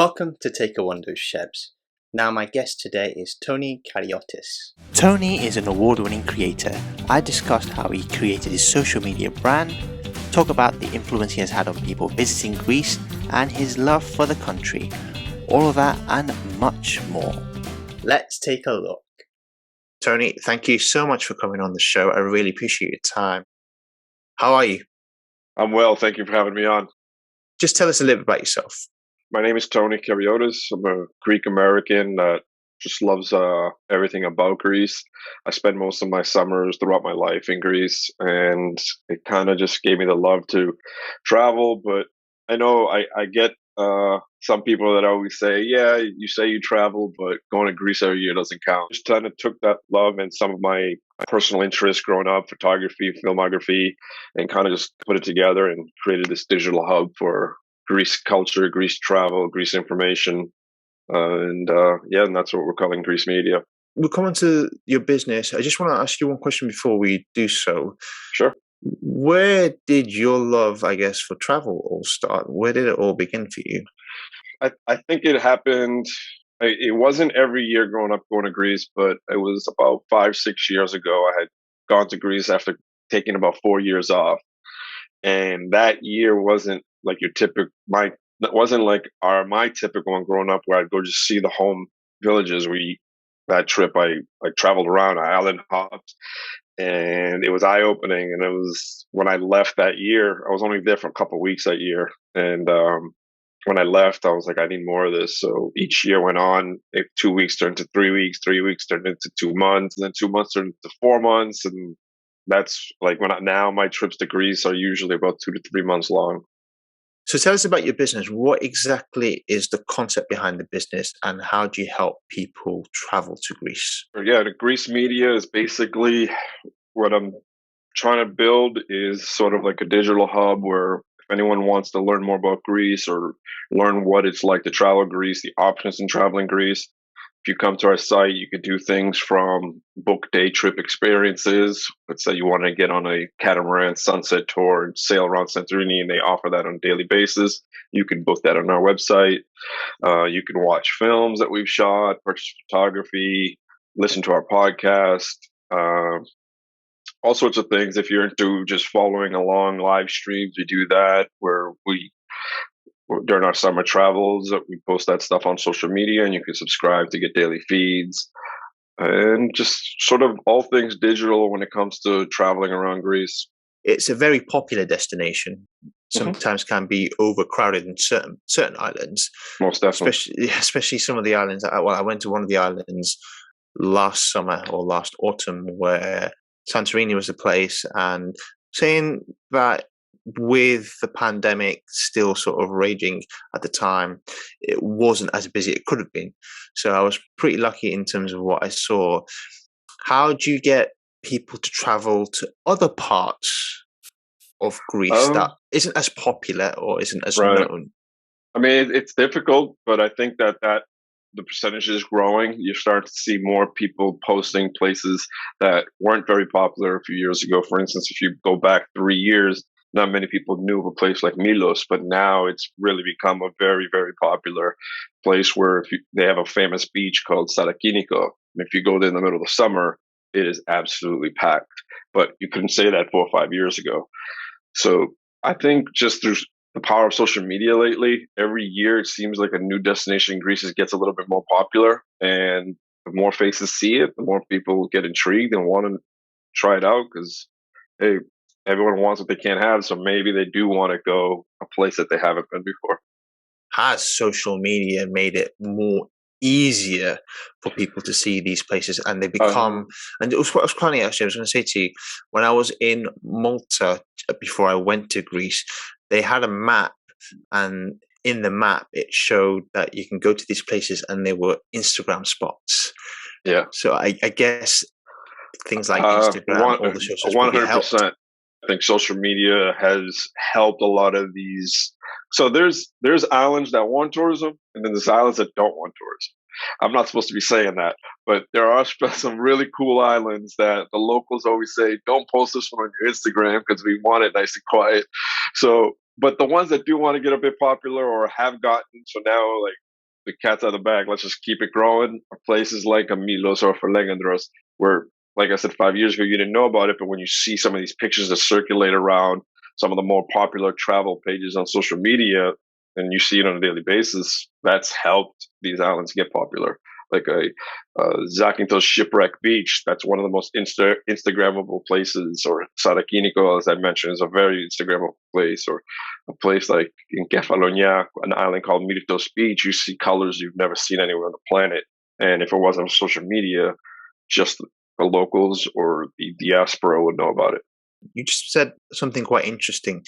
Welcome to Take a Wonder with Shebs. Now my guest today is Tony Kariotis. Tony is an award-winning creator. I discussed how he created his social media brand, talk about the influence he has had on people visiting Greece, and his love for the country. All of that and much more. Let's take a look. Tony, thank you so much for coming on the show. I really appreciate your time. How are you? I'm well. Thank you for having me on. Just tell us a little bit about yourself. My name is Tony Kariotis. I'm a Greek American that just loves everything about Greece. I spend most of my summers throughout my life in Greece, and it kind of just gave me the love to travel. But I know I get some people that always say, yeah, you say you travel, but going to Greece every year doesn't count. Just kind of took that love and some of my personal interests growing up, photography, filmography, and kind of just put it together and created this digital hub for Greece culture, Greece travel, Greece information. And that's what we're calling Greece Media. We'll come on to your business. I just want to ask you one question before we do so. Sure. Where did your love, for travel all start? Where did it all begin for you? I think it happened. It wasn't every year growing up going to Greece, but it was about 5-6 years ago. I had gone to Greece after taking about 4 years off. And that year wasn't like your typical my typical one growing up where I'd go just see the home villages. That trip I traveled around, I island hopped, and it was eye opening. And it was when I left that year, I was only there for a couple of weeks that year, and when I left, I was like, I need more of this. So each year went on. 2 weeks turned to 3 weeks, 3 weeks turned into 2 months, and then 2 months turned into 4 months, and that's like now my trips to Greece are usually about 2 to 3 months long. So tell us about your business. What exactly is the concept behind the business, and how do you help people travel to Greece? Yeah, the Greece Media is basically what I'm trying to build is sort of like a digital hub where if anyone wants to learn more about Greece or learn what it's like to travel Greece, the options in traveling Greece, if you come to our site, you could do things from book day trip experiences. Let's say you want to get on a catamaran sunset tour and sail around Santorini, and they offer that on a daily basis. You can book that on our website. You can watch films that we've shot, purchase photography, listen to our podcast, all sorts of things. If you're into just following along live streams, we do that where during our summer travels, we post that stuff on social media, and you can subscribe to get daily feeds, and just sort of all things digital when it comes to traveling around Greece. It's a very popular destination. Sometimes can be overcrowded in certain islands. Most definitely, especially some of the islands. I went to one of the islands last summer or last autumn where Santorini was the place, and saying that with the pandemic still sort of raging at the time, it wasn't as busy as it could have been. So I was pretty lucky in terms of what I saw. How do you get people to travel to other parts of Greece that isn't as popular or isn't as known? I mean, it's difficult, but I think that the percentage is growing. You start to see more people posting places that weren't very popular a few years ago. For instance, if you go back 3 years, not many people knew of a place like Milos, but now it's really become a very, very popular place where they have a famous beach called Sarakiniko. And if you go there in the middle of the summer, it is absolutely packed. But you couldn't say that 4 or 5 years ago. So I think just through the power of social media lately, every year it seems like a new destination in Greece gets a little bit more popular. And the more faces see it, the more people get intrigued and want to try it out because, hey, everyone wants what they can't have, so maybe they do want to go a place that they haven't been before. Has social media made it more easier for people to see these places, and they become? And it was funny actually. I was going to say to you, when I was in Malta before I went to Greece, they had a map, and in the map it showed that you can go to these places, and they were Instagram spots. Yeah. So I guess things like Instagram, all the social media helped. 100%. I think social media has helped a lot of these. So there's islands that want tourism, and then there's islands that don't want tourism. I'm not supposed to be saying that, but there are some really cool islands that the locals always say, don't post this one on your Instagram because we want it nice and quiet. So, but the ones that do want to get a bit popular or have gotten, so now like the cat's out of the bag. Let's just keep it growing. Places like Amilos or Forlegandros, where, like I said, 5 years ago, you didn't know about it, but when you see some of these pictures that circulate around some of the more popular travel pages on social media, and you see it on a daily basis, that's helped these islands get popular. Like Zakynthos Shipwreck Beach, that's one of the most Instagrammable places, or Sarakiniko, as I mentioned, is a very Instagrammable place, or a place like in Kefalonia, an island called Myrtos Beach, you see colors you've never seen anywhere on the planet. And if it wasn't on social media, just the locals or the diaspora would know about it. You just said something quite interesting.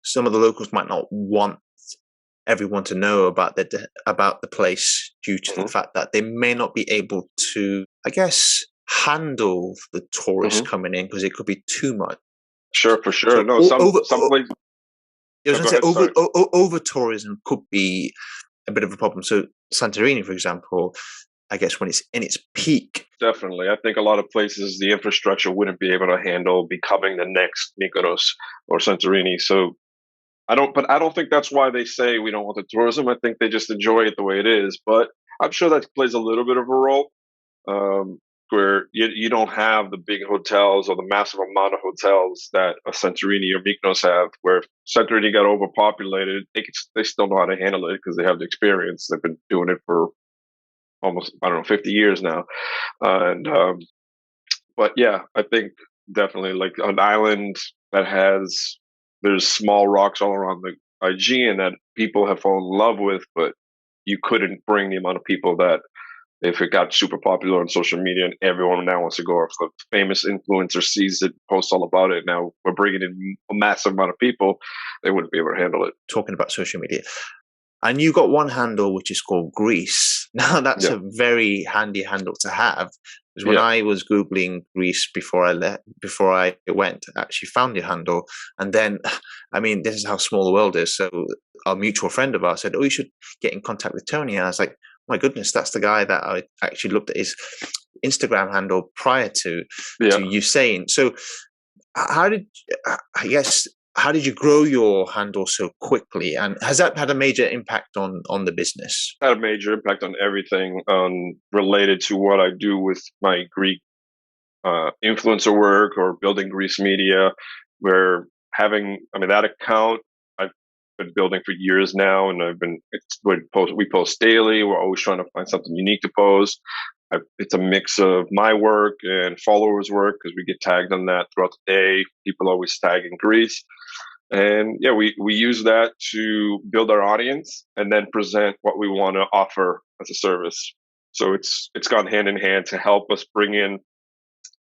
Some of the locals might not want everyone to know about the place due to the fact that they may not be able to, I guess, handle the tourists coming in because it could be too much. Sure, for sure. So No, some places. I was No, going to go say ahead, sorry. over tourism could be a bit of a problem. So Santorini, for example, I guess when it's in its peak. Definitely. I think a lot of places, the infrastructure wouldn't be able to handle becoming the next Mykonos or Santorini. So but I don't think that's why they say we don't want the tourism. I think they just enjoy it the way it is. But I'm sure that plays a little bit of a role, where you don't have the big hotels or the massive amount of hotels that a Santorini or Mykonos have. Where if Santorini got overpopulated, they still know how to handle it because they have the experience. They've been doing it for almost, I don't know, 50 years now. And but yeah, I think definitely like an island that there's small rocks all around the Aegean that people have fallen in love with, but you couldn't bring the amount of people that if it got super popular on social media and everyone now wants to go. If a famous influencer sees it, posts all about it, now we're bringing in a massive amount of people, they wouldn't be able to handle it. Talking about social media. And you got one handle which is called Greece. Now that's Yeah. a very handy handle to have. Because when Yeah. I was Googling Greece before I went, I actually found your handle. And then, I mean, this is how small the world is. So a mutual friend of ours said, "Oh, you should get in contact with Tony." And I was like, my goodness, that's the guy that I actually looked at his Instagram handle prior to Yeah. you saying. So how did how did you grow your handle so quickly, and has that had a major impact on the business? Had a major impact on everything related to what I do with my Greek influencer work or building Greece media. Where that account I've been building for years now, and we post daily. We're always trying to find something unique to post. It's a mix of my work and followers' work because we get tagged on that throughout the day. People always tag in Greece. And yeah, we use that to build our audience and then present what we want to offer as a service. So it's gone hand in hand to help us bring in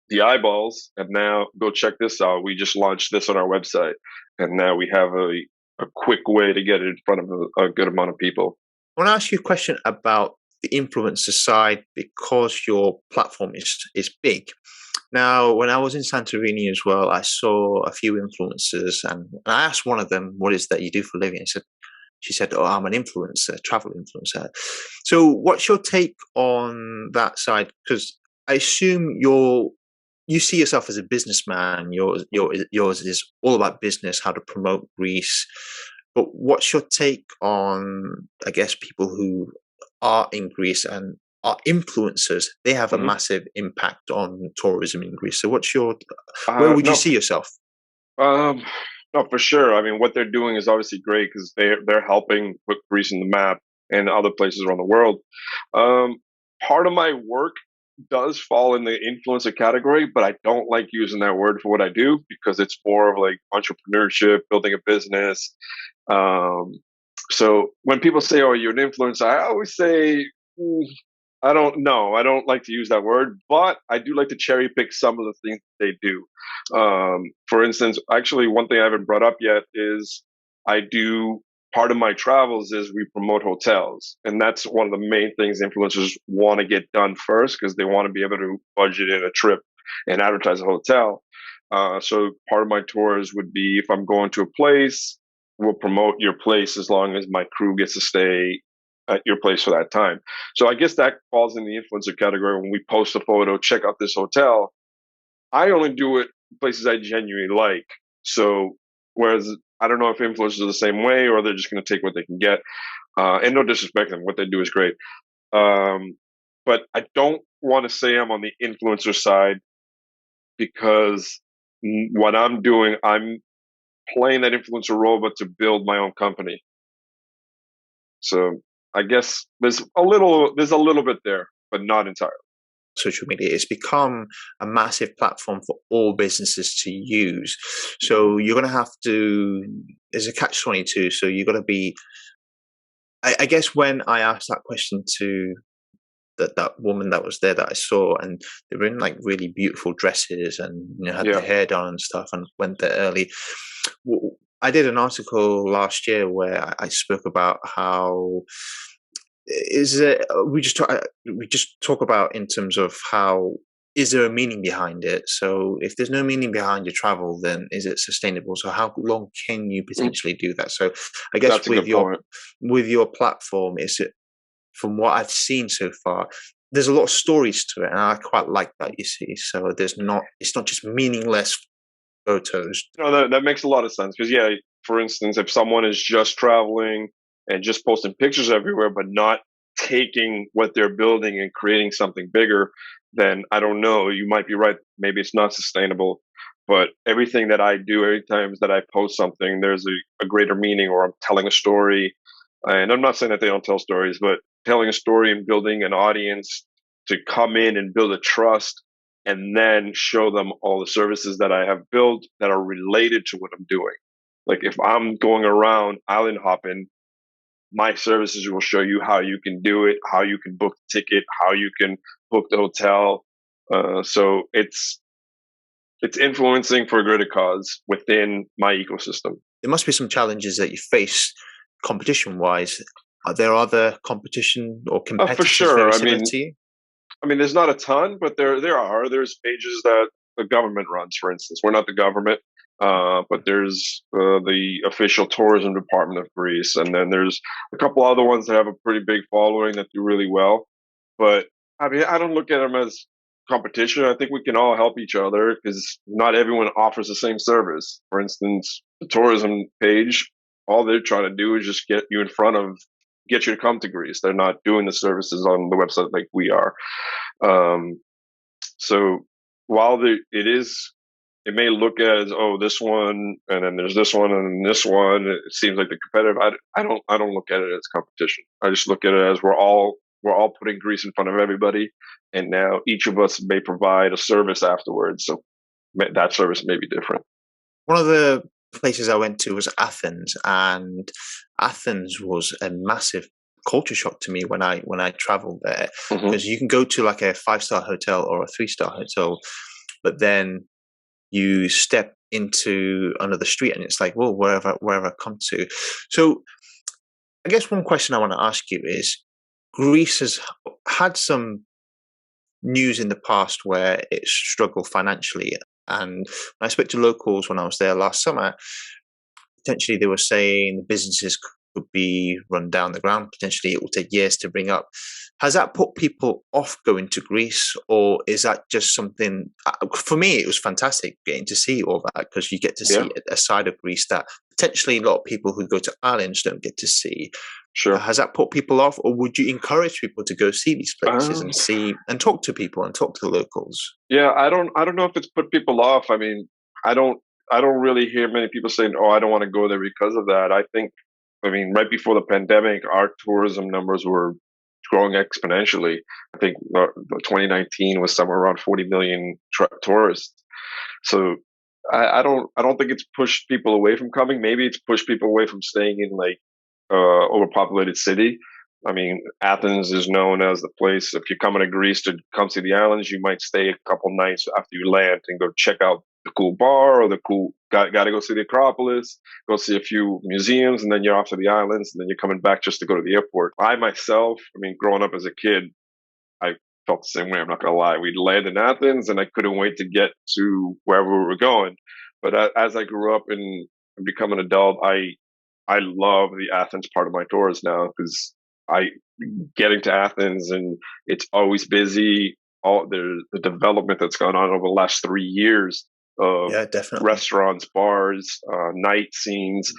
the eyeballs. And now go check this out. We just launched this on our website, and now we have a quick way to get it in front of a good amount of people. I want to ask you a question about the influencer side because your platform is big. Now, when I was in Santorini as well, I saw a few influencers, and I asked one of them, "What is that you do for a living?" She said, "Oh, I'm an influencer, travel influencer." So, what's your take on that side? Because I assume you see yourself as a businessman. Yours is all about business, how to promote Greece. But what's your take on, I guess, people who are in Greece and are influencers? They have a Mm-hmm. massive impact on tourism in Greece. So where would you No, see yourself? um, no, for sure. I mean, what they're doing is obviously great because they're helping put Greece in the map and other places around the world. Um, Part of my work does fall in the influencer category, but I don't like using that word for what I do because it's more of like entrepreneurship, building a business. Um, so when people say, "Oh, you're an influencer," I always say, "Mm, I don't know. I don't like to use that word, but I do like to cherry pick some of the things they do." For instance, actually, one thing I haven't brought up yet is I do part of my travels is we promote hotels. And that's one of the main things influencers want to get done first because they want to be able to budget in a trip and advertise a hotel. So part of my tours would be if I'm going to a place, we'll promote your place as long as my crew gets to stay at your place for that time. So I guess that falls in the influencer category. When we post a photo, check out this hotel. I only do it places I genuinely like. So whereas I don't know if influencers are the same way or they're just going to take what they can get. And no disrespect them, what they do is great. Um, but I don't want to say I'm on the influencer side because what I'm doing, I'm playing that influencer role, but to build my own company. So I guess there's a little bit there, but not entirely. Social media, it's become a massive platform for all businesses to use. So you're going to have to, there's a catch 22. So you've got to be, I guess when I asked that question to that woman that was there that I saw, and they were in like really beautiful dresses and had their Yeah. hair done and stuff, and went there early. I did an article last year where I spoke about how is it we just talk about in terms of how is there a meaning behind it. So if there's no meaning behind your travel, then is it sustainable? So how long can you Mm, potentially do that? So I guess that's a good point. with your platform, is it, from what I've seen so far, there's a lot of stories to it, and I quite like that. You see, so it's not just meaningless photos. No, that makes a lot of sense because yeah, for instance, if someone is just traveling and just posting pictures everywhere, but not taking what they're building and creating something bigger, then I don't know. You might be right. Maybe it's not sustainable. But everything that I do, every time that I post something, there's a greater meaning, or I'm telling a story. And I'm not saying that they don't tell stories, but telling a story and building an audience to come in and build a trust and then show them all the services that I have built that are related to what I'm doing. Like if I'm going around island hopping, my services will show you how you can do it, how you can book the ticket, how you can book the hotel. So it's influencing for a greater cause within my ecosystem. There must be some challenges that you face competition wise. Are there other competition or For competitors sure. very similar to you? I mean, there's not a ton, but there's pages that the government runs. For instance, we're not the government, but there's the official tourism department of Greece, and then there's a couple other ones that have a pretty big following that do really well. But I mean, I don't look at them as competition. I think we can all help each other because not everyone offers the same service. For instance, the tourism page, all they're trying to do is just get you to come to Greece. They're not doing the services on the website like we are. Um, so while it may look as, oh, this one, and then there's this one, and this one. It seems like the competitive. I don't look at it as competition. I just look at it as we're all putting Greece in front of everybody, and now each of us may provide a service afterwards. So that service may be different. One of the places I went to was Athens, and Athens was a massive culture shock to me when I traveled there, Hmm. because you can go to like a 5-star hotel or a 3-star hotel, but then you step into another street and it's like, well, wherever I come to. So I guess one question I want to ask you is, Greece has had some news in the past where it struggled financially. And when I spoke to locals when I was there last summer, potentially they were saying businesses could be run down the ground. Potentially it will take years to bring up. Has that put people off going to Greece, or is that just something? For me, it was fantastic getting to see all that, because you get to Yeah, see a side of Greece that potentially a lot of people who go to islands don't get to see. sure. Has that put people off, or would you encourage people to go see these places Um, and see and talk to people and talk to the locals? yeah, I don't know if it's put people off. I mean, I don't I don't really hear many people saying, "Oh, I don't want to go there because of that." I mean, right before the pandemic, our tourism numbers were growing exponentially. I think 2019 was somewhere around 40 million tourists. So I don't think it's pushed people away from coming. Maybe it's pushed people away from staying in like overpopulated city. I mean, Athens is known as the place. If you're coming to Greece to come see the islands, you might stay a couple nights after you land and go check out the cool bar or the cool. Got to go see the Acropolis, go see a few museums, and then you're off to the islands, and then you're coming back just to go to the airport. I myself, I mean, growing up as a kid, I felt the same way. I'm not gonna lie. We'd land in Athens, and I couldn't wait to get to wherever we were going. But as I grew up and become an adult, I love the Athens part of my tours now because I getting to Athens and it's always busy. All the development that's gone on over the last 3 years of Yeah, definitely. restaurants, bars, night scenes,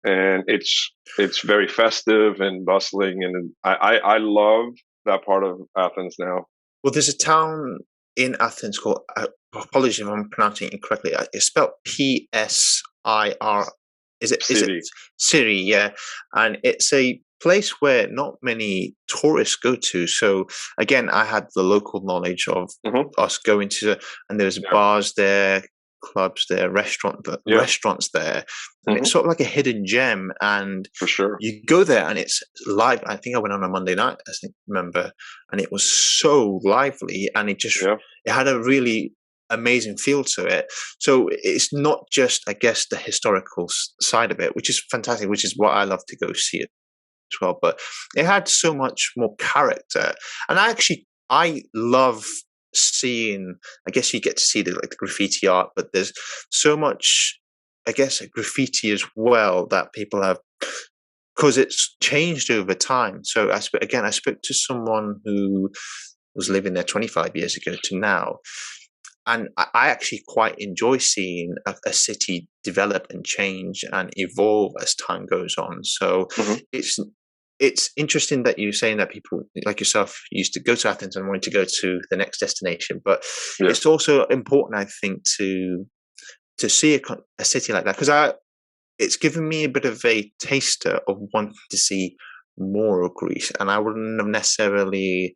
and it's very festive and bustling, and I love that part of Athens now. Well, there's a town in Athens called, apologies if I'm pronouncing it incorrectly. It's spelled Psir. Is it City. Siri? Yeah, and it's a place where not many tourists go to. So again, I had the local knowledge of Hmm. us going to, and there's Yeah, bars there, clubs there, yeah, restaurants there, and it's hmm, sort of like a hidden gem. And for sure. you go there, and it's live. I think I went on a Monday night, I think, remember, and it was so lively, and Yeah, it had a really amazing feel to it. So it's not just, I guess, the historical side of it, which is fantastic, which is what I love to go see it as well. But it had so much more character, and I love seeing. I guess you get to see the graffiti art, but there's so much, I guess, graffiti as well that people have, because it's changed over time. So I spoke to someone who was living there 25 years ago to now, and I actually quite enjoy seeing a city develop and change and evolve as time goes on. So hmm, it's it's interesting that you're saying that people like yourself used to go to Athens and wanted to go to the next destination, but yeah. it's also important, I think, to see a city like that, because I it's given me a bit of a taster of wanting to see more of Greece, and I wouldn't have necessarily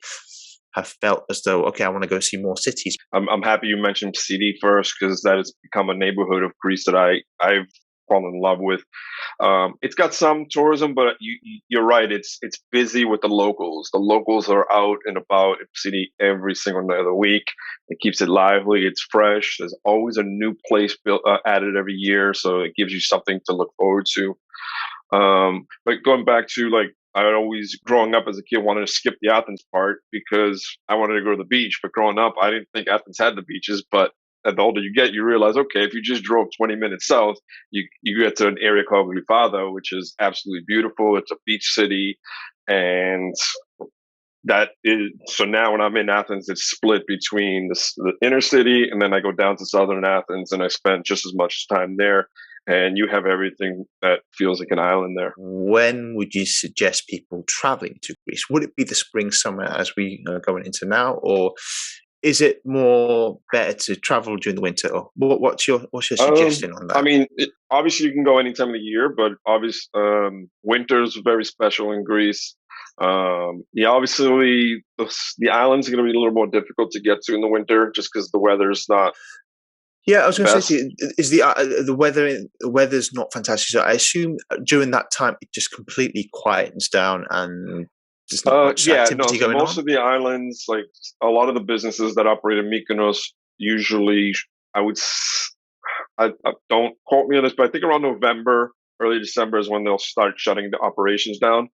have felt as though, okay, I want to go see more cities. I'm happy you mentioned CD first because that has become a neighborhood of Greece that I've fallen in love with. It's got some tourism, but you're right. It's busy with the locals. The locals are out and about in the city every single night of the week. It keeps it lively. It's fresh. There's always a new place built added every year, so it gives you something to look forward to. But going back to like, I always, growing up as a kid, wanted to skip the Athens part because I wanted to go to the beach. But growing up, I didn't think Athens had the beaches. But the older you get, you realize, okay, if you just drove 20 minutes south, you get to an area called Grifado, which is absolutely beautiful. It's a beach city. And that is, so now when I'm in Athens, it's split between the inner city, and then I go down to southern Athens, and I spend just as much time there. And you have everything that feels like an island there. When would you suggest people traveling to Greece? Would it be the spring, summer as we are going into now, or is it more better to travel during the winter? Or what's your suggestion on I that? mean, obviously you can go any time of the year, but obviously, winter's very special in Greece. Yeah, obviously the islands are going to be a little more difficult to get to in the winter, just because the weather's not Yeah, I was the going to say to best. you, is the weather's not fantastic? So I assume during that time it just completely quietens down and there's not much Yeah, no. activity So going most on. of the islands, like a lot of the businesses that operate in Mykonos, usually, I would, I don't quote me on this, but I think around November, early December is when they'll start shutting the operations down,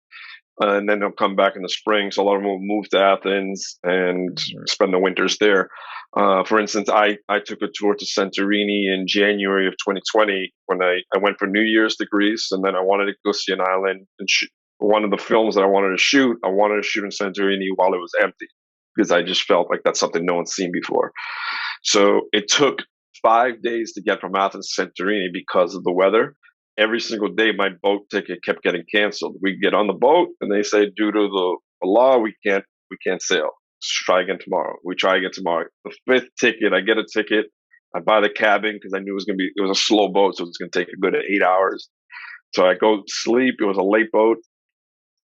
and then they'll come back in the spring. So a lot of them will move to Athens and Mhm. spend the winters there. For instance, I took a tour to Santorini in January of 2020 when I went for New Year's to Greece, and then I wanted to go see an island and shoot. One of the films that I wanted to shoot in Santorini while it was empty because I just felt like that's something no one's seen before. So it took 5 days to get from Athens to Santorini because of the weather. Every single day, my boat ticket kept getting canceled. We get on the boat, and they say, due to the law, we can't sail. Let's try again tomorrow. We try again tomorrow. The fifth ticket, I get a ticket. I buy the cabin because I knew it was a slow boat, so it was going to take a good 8 hours. So I go sleep. It was a late boat.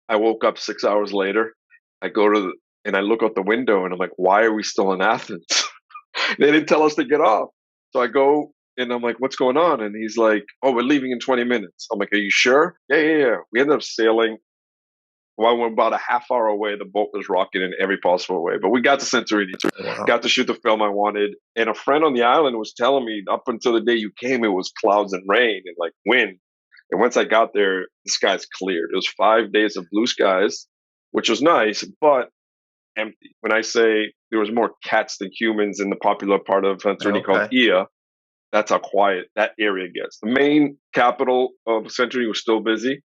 I woke up 6 hours later. I go to the, and I look out the window, and I'm like, why are we still in Athens? They didn't tell us to get off. So I go and I'm like, what's going on? And he's like, oh, we're leaving in 20 minutes. I'm like, are you sure? Yeah, yeah, yeah. We ended up sailing. While we're about a half hour away, the boat was rocking in every possible way. But we got to Santorini, Wow. got to shoot the film I wanted. And a friend on the island was telling me up until the day you came, it was clouds and rain and like wind. And once I got there, the skies cleared. It was 5 days of blue skies, which was nice, but empty. When I say there was more cats than humans in the popular part of Santorini called Okay. Ia, that's how quiet that area gets. The main capital of Santorini was still busy,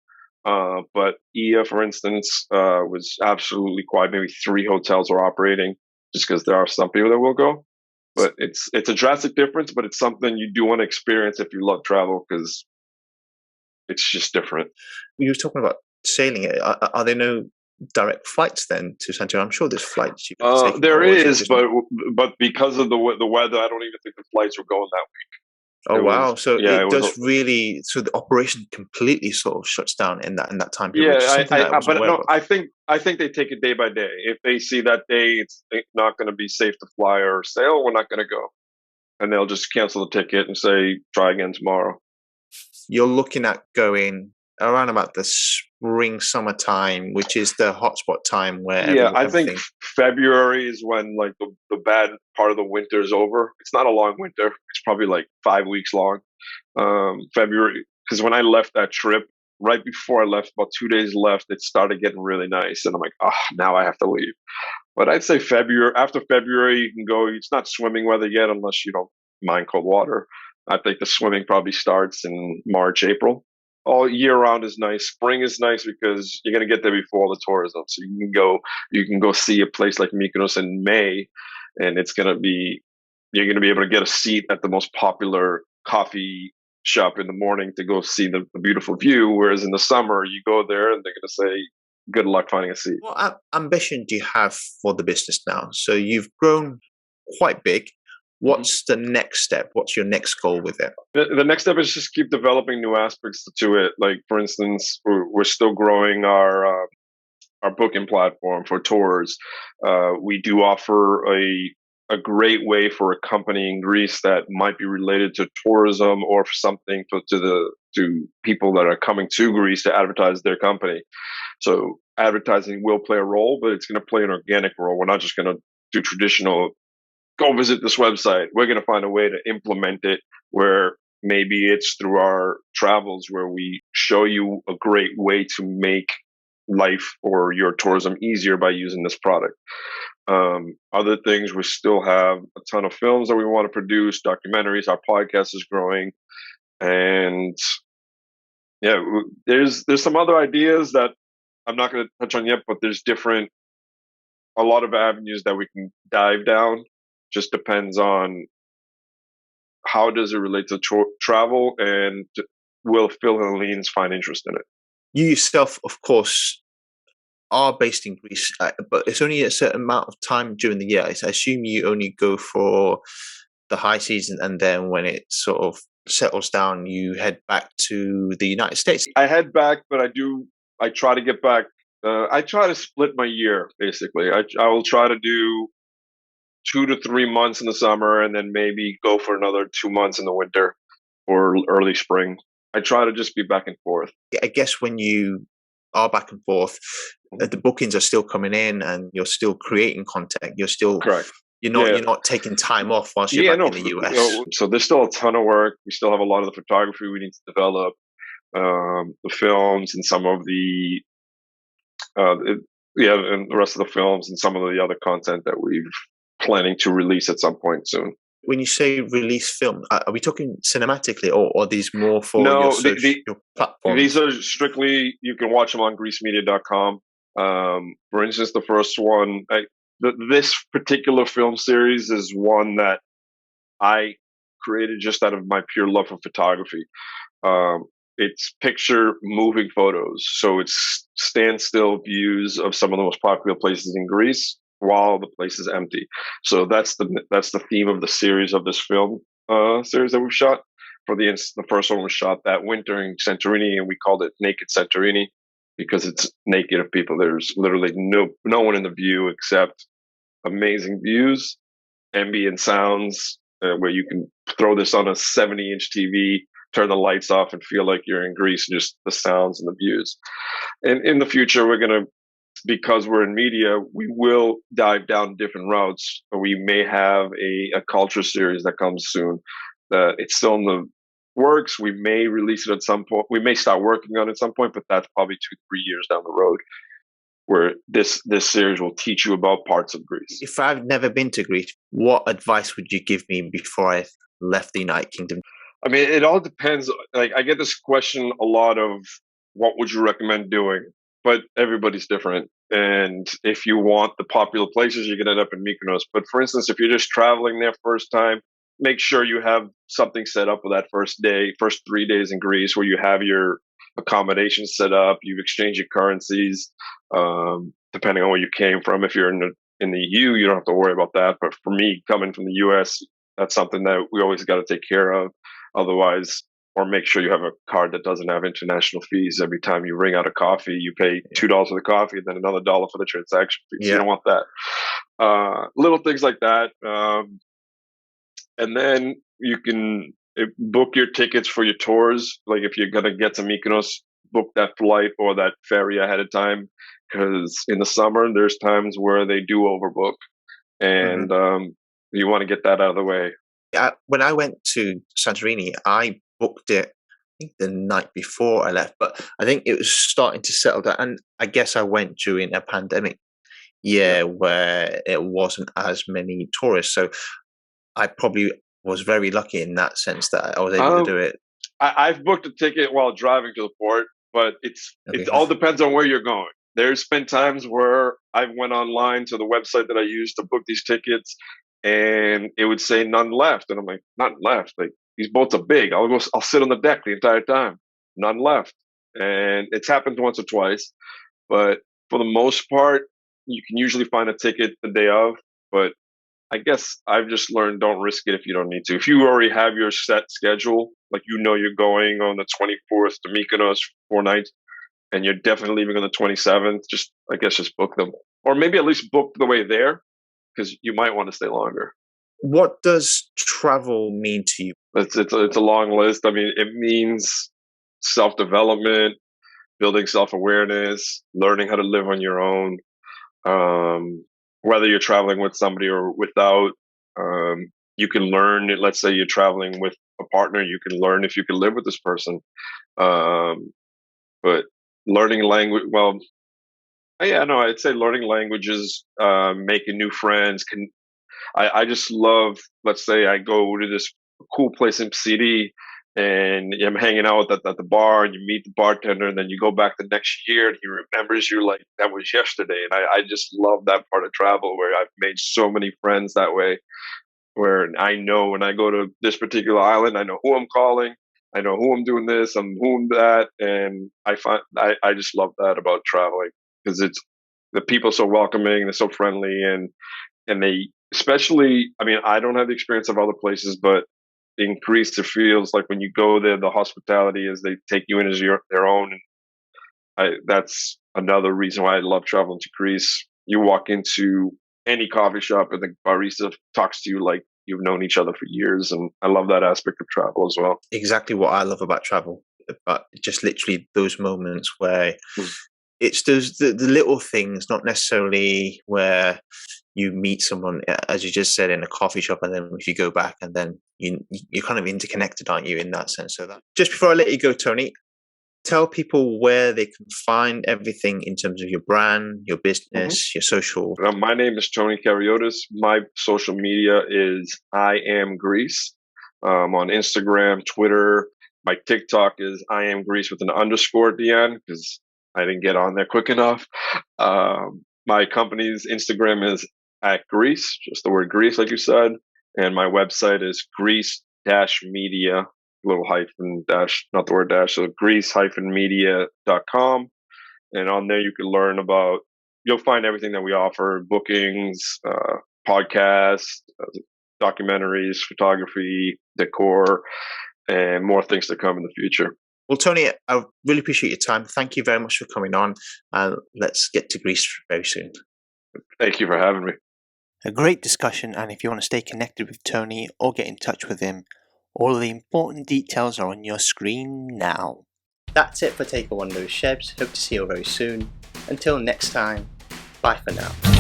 but Ia, for instance, was absolutely quiet. Maybe three hotels were operating just because there are some people that will go. But it's a drastic difference, but it's something you do want to experience if you love travel because it's just different. You were talking about sailing. Are there no direct flights then to Santorini? I'm sure there's flights you could take, There or is it is, just? but because of the weather, I don't even think the flights were going that Oh week. It was wow! So yeah, it it was. does really. So the operation completely sort of shuts down in that time period, which is Yeah, something that I wasn't but aware no, of. I think they take it day by day. If they see that day it's not going to be safe to fly or sail, we're not going to go, and they'll just cancel the ticket and say try again tomorrow. You're looking at going around about the spring summertime, which is the hotspot time where Yeah, I think everything. February is when like the bad part of the winter is over. It's not a long winter. It's probably like 5 weeks long. February, because when I left that trip, right before I left, about 2 days left, it started getting really nice, and I'm like, oh, now I have to leave. But I'd say February. After February, you can go. It's not swimming weather yet, unless you don't mind cold water. I think the swimming probably starts in March, April. All year round is nice. Spring is nice because you're gonna get there before all the tourism, so you can go. You can go see a place like Mykonos in May, and it's gonna be. You're gonna be able to get a seat at the most popular coffee shop in the morning to go see the beautiful view. Whereas in the summer, you go there and they're gonna say, "Good luck finding a seat." What ambition do you have for the business now? So you've grown quite big. Mhm. What's the next step? What's your next goal with it? The next step is just keep developing new aspects to it. Like for instance, we're still growing our booking platform for tours. We do offer a great way for a company in Greece that might be related to tourism or for something to people that are coming to Greece to advertise their company. So advertising will play a role, but it's going to play an organic role. We're not just going to do traditional go visit this website. We're going to find a way to implement it where maybe it's through our travels where we show you a great way to make life or your tourism easier by using this product. Other things, we still have a ton of films that we want to produce, documentaries. Our podcast is growing, and yeah, there's some other ideas that I'm not going to touch on yet, but there's a lot of avenues that we can dive down. Just depends on how does it relate to travel and will Phil and Leans find interest in it. You yourself, of course, are based in Greece, but it's only a certain amount of time during the year. I assume you only go for the high season, and then when it sort of settles down, you head back to the United States. I head back, but I try to get back. I try to split my year, basically. I will try to do 2 to 3 months in the summer and then maybe go for another 2 months in the winter or early spring. I try to just be back and forth. I guess when you are back and forth, the bookings are still coming in, and you're still creating content. You're still Correct. you're not taking time off whilst you're Yeah, back no. in the US. So there's still a ton of work. We still have a lot of the photography we need to develop, the films, and some of and the rest of the films and some of the other content that we've planning to release at some point soon. When you say release film, are we talking cinematically, or are these more for your No, your platforms? these are strictly, you can watch them on greecemedia.com. For instance, the first one, this particular film series is one that I created just out of my pure love for photography. It's picture moving photos. So it's standstill views of some of the most popular places in Greece while the place is empty. So that's the theme of the series of this film series that we've shot. For the first one was shot that winter in Santorini, and we called it Naked Santorini because it's naked of people. There's literally no one in the view except amazing views, ambient sounds, where you can throw this on a 70-inch TV, turn the lights off, and feel like you're in Greece, just the sounds and the views. And in the future, because we're in media, we will dive down different routes. We may have a culture series that comes soon. It's still in the works. We may release it at some point. We may start working on it at some point, but that's probably 2-3 years down the road, where this series will teach you about parts of Greece. If I've never been to Greece, what advice would you give me before I left the United Kingdom? I mean, it all depends. Like, I get this question a lot of, what would you recommend doing? but everybody's different. And if you want the popular places, you're going to end up in Mykonos. But for instance, if you're just traveling there first time, make sure you have something set up for that first day, first 3 days in Greece, where you have your accommodation set up, you've exchanged your currencies, depending on where you came from. If you're in the EU, you don't have to worry about that. But for me, coming from the US, that's something that we always got to take care of. Otherwise, or make sure you have a card that doesn't have international fees. Every time you ring out a coffee, you pay $2 for the coffee, and then another $1 for the transaction fee. So you don't want that. Little things like that. And then you can book your tickets for your tours. Like if you're going to get to Mykonos, book that flight or that ferry ahead of time. Because in the summer, there's times where they do overbook. And you want to get that out of the way. When I went to Santorini, I booked it, I think the night before I left, but I think it was starting to settle down. And I guess I went during a pandemic year where it wasn't as many tourists. So I probably was very lucky in that sense that I was able to do it. I've booked a ticket while driving to the port, but it all depends on where you're going. There's been times where I went online to the website that I used to book these tickets, and it would say none left, and I'm like, none left? Like, these boats are big. I'll sit on the deck the entire time. None left, and it's happened once or twice. But for the most part, you can usually find a ticket the day of. But I guess I've just learned, don't risk it if you don't need to. If you already have your set schedule, like you're going on the 24th to Mykonos 4 nights, and you're definitely leaving on the 27th, just book them. Or maybe at least book the way there, because you might want to stay longer. What does travel mean to you? It's a long list. I mean, it means self-development, building self-awareness, learning how to live on your own. Whether you're traveling with somebody or without, you can learn. Let's say you're traveling with a partner, you can learn if you can live with this person. But learning language, I'd say learning languages, making new friends. I just love, let's say I go to this cool place in CD and I'm hanging out at the bar and you meet the bartender and then you go back the next year and he remembers you like that was yesterday. And I just love that part of travel where I've made so many friends that way, where I know when I go to this particular island, I know who I'm calling. I know who I'm doing this, I'm who I'm that. And I just love that about traveling, because it's the people are so welcoming, they're so friendly, and they, especially, I mean, I don't have the experience of other places, but in Greece, it feels like when you go there, the hospitality is they take you in as their own. That's another reason why I love traveling to Greece. You walk into any coffee shop and the barista talks to you like you've known each other for years. And I love that aspect of travel as well. Exactly what I love about travel, but just literally those moments where it's those the little things, not necessarily where you meet someone, as you just said, in a coffee shop, and then if you go back, and then you're kind of interconnected, aren't you, in that sense? So that, just before I let you go, Tony, tell people where they can find everything in terms of your brand, your business, your social. My name is Tony Kariotis. My social media is I Am Greece. On Instagram, Twitter. My TikTok is I Am Greece with an underscore at the end, because I didn't get on there quick enough. My company's Instagram is at Greece, just the word Greece, like you said. And my website is Greece-media, little hyphen dash, not the word dash, so Greece-media.com. And on there you can learn about, you'll find everything that we offer: bookings, podcasts, documentaries, photography, decor, and more things to come in the future. Well, Tony, I really appreciate your time. Thank you very much for coming on. Let's get to Greece very soon. Thank you for having me. A great discussion, and if you want to stay connected with Tony or get in touch with him, all of the important details are on your screen now. That's it for Take a One Low Shebs. Hope to see you very soon. Until next time, bye for now.